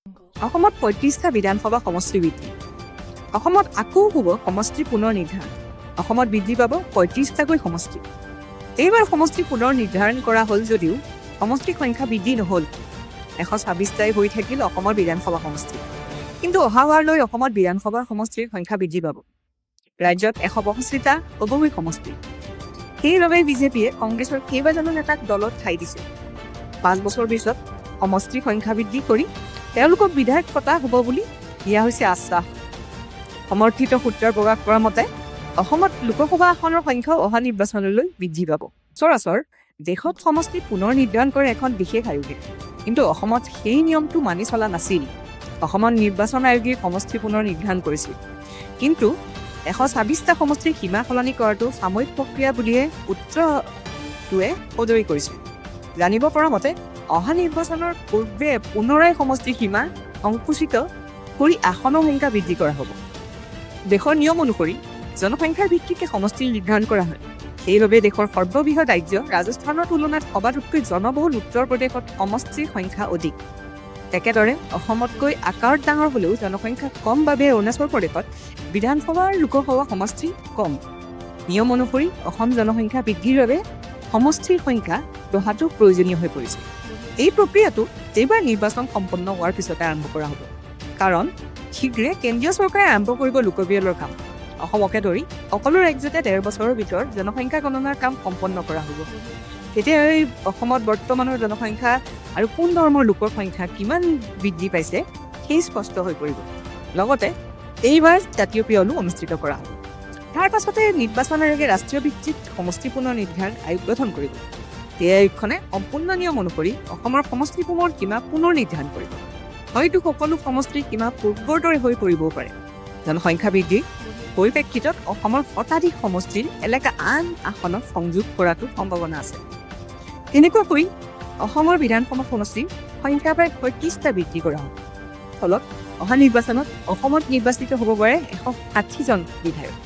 অসমত ৩৫টা বিধানসভা সমষ্টি বৃদ্ধি। অসমত আকৌ হ'ব সমষ্টি পুনৰ নিৰ্ধাৰণ। অসমত বৃদ্ধি পাব ৩৫টাকৈ সমষ্টি। এইবাৰ সমষ্টি পুনৰ নিৰ্ধাৰণ কৰা হ'ল যদিও সমষ্টিৰ সংখ্যা বৃদ্ধি নহ'ল। ১২৬টাই হৈ থাকিল অসমৰ বিধানসভা সমষ্টি। কিন্তু অহাবাৰলৈ অসমত বিধানসভাৰ সমষ্টিৰ সংখ্যা বৃদ্ধি পাব। ৰাজ্যত ১৬৫টা হ'বগৈ সমষ্টি। সেইবাবে বিজেপিয়ে কংগ্ৰেছৰ কেইবাজনো নেতাক দলত ঠাই দিছে। ৫ বছৰ পিছত সমষ্টিৰ সংখ্যা বৃদ্ধি কৰি তেওঁলোকক বিধায়ক পতা হ'ব বুলি দিয়া হৈছে আশ্বাস। সমৰ্থিত সূত্ৰই প্ৰকাশ কৰা মতে অসমত লোকসভা আসনৰ সংখ্যাও অহা নিৰ্বাচনলৈ বৃদ্ধি পাব। সচৰাচৰ দেশত সমষ্টি পুনৰ নিৰ্ধাৰণ কৰে এখন বিশেষ আয়োগে, কিন্তু অসমত সেই নিয়মটো মানি চলা নাছিল। অসমত নিৰ্বাচন আয়োগে সমষ্টি পুনৰ নিৰ্ধাৰণ কৰিছিল, কিন্তু ১২৬টা সমষ্টিৰ সীমা সলনি কৰাটো সাময়িক প্ৰক্ৰিয়া বুলিয়ে সূত্ৰটোৱে সদৰি কৰিছে। জানিব পৰা মতে অহা নিৰ্বাচনৰ পূৰ্বে পুনৰাই সমষ্টিৰ সীমা সংকুচিত কৰি আসনৰ সংখ্যা বৃদ্ধি কৰা হ'ব। দেশৰ নিয়ম অনুসৰি জনসংখ্যাৰ ভিত্তিকে সমষ্টি নিৰ্ধাৰণ কৰা হয়। সেইবাবে দেশৰ সৰ্ববৃহৎ ৰাজ্য ৰাজস্থানৰ তুলনাত সবাতোতকৈ জনবহুল উত্তৰ প্ৰদেশত সমষ্টিৰ সংখ্যা অধিক। একেদৰে অসমতকৈ আকাৰত ডাঙৰ হ'লেও জনসংখ্যা কম বাবে অৰুণাচল প্ৰদেশত বিধানসভা আৰু লোকসভা সমষ্টি কম। নিয়ম অনুসৰি অসম জনসংখ্যা বৃদ্ধিৰ বাবে সমষ্টিৰ সংখ্যা বঢ়াটো প্ৰয়োজনীয় হৈ পৰিছে। এই প্ৰক্ৰিয়াটো এইবাৰ নিৰ্বাচন সম্পন্ন হোৱাৰ পিছতে আৰম্ভ কৰা হ'ব, কাৰণ শীঘ্ৰে কেন্দ্ৰীয় চৰকাৰে আৰম্ভ কৰিব লোকপিয়লৰ কাম। অসমকে ধৰি সকলো ৰাজ্যতে ১.৫ বছৰৰ ভিতৰত জনসংখ্যা গণনাৰ কাম সম্পন্ন কৰা হ'ব। তেতিয়া এই অসমত বৰ্তমানৰ জনসংখ্যা আৰু কোন ধৰ্মৰ লোকৰ সংখ্যা কিমান বৃদ্ধি পাইছে সেই স্পষ্ট হৈ পৰিব। লগতে এইবাৰ জাতীয় পিয়লো অনুষ্ঠিত কৰা হ'ব। তাৰ পাছতে নিৰ্বাচন আয়োগে ৰাষ্ট্ৰীয় ভিত্তিত সমষ্টি পুনৰ নিৰ্ধাৰণ আয়োগ গঠন কৰিব। এই আয়োগখনে সম্পূৰ্ণ নিয়ম অনুসৰি অসমৰ সমষ্টি পুনৰ সীমা পুনৰ নিৰ্ধাৰণ কৰিব। হয়তো সকলো সমষ্টিৰ সীমা পূৰ্বৰ দৰে হৈ পৰিবও পাৰে। জনসংখ্যা বৃদ্ধিৰ পৰিপ্ৰেক্ষিতত অসমৰ শতাধিক সমষ্টিৰ এলেকা আন আসনত সংযোগ কৰাটো সম্ভাৱনা আছে। তেনেকুৱাকৈ অসমৰ বিধানসভা সমষ্টিৰ সংখ্যা প্ৰায় ৩৫টা বৃদ্ধি কৰা হ'ব। ফলত অহা নিৰ্বাচনত অসমত নিৰ্বাচিত হ'ব পাৰে ১৬০জন বিধায়ক।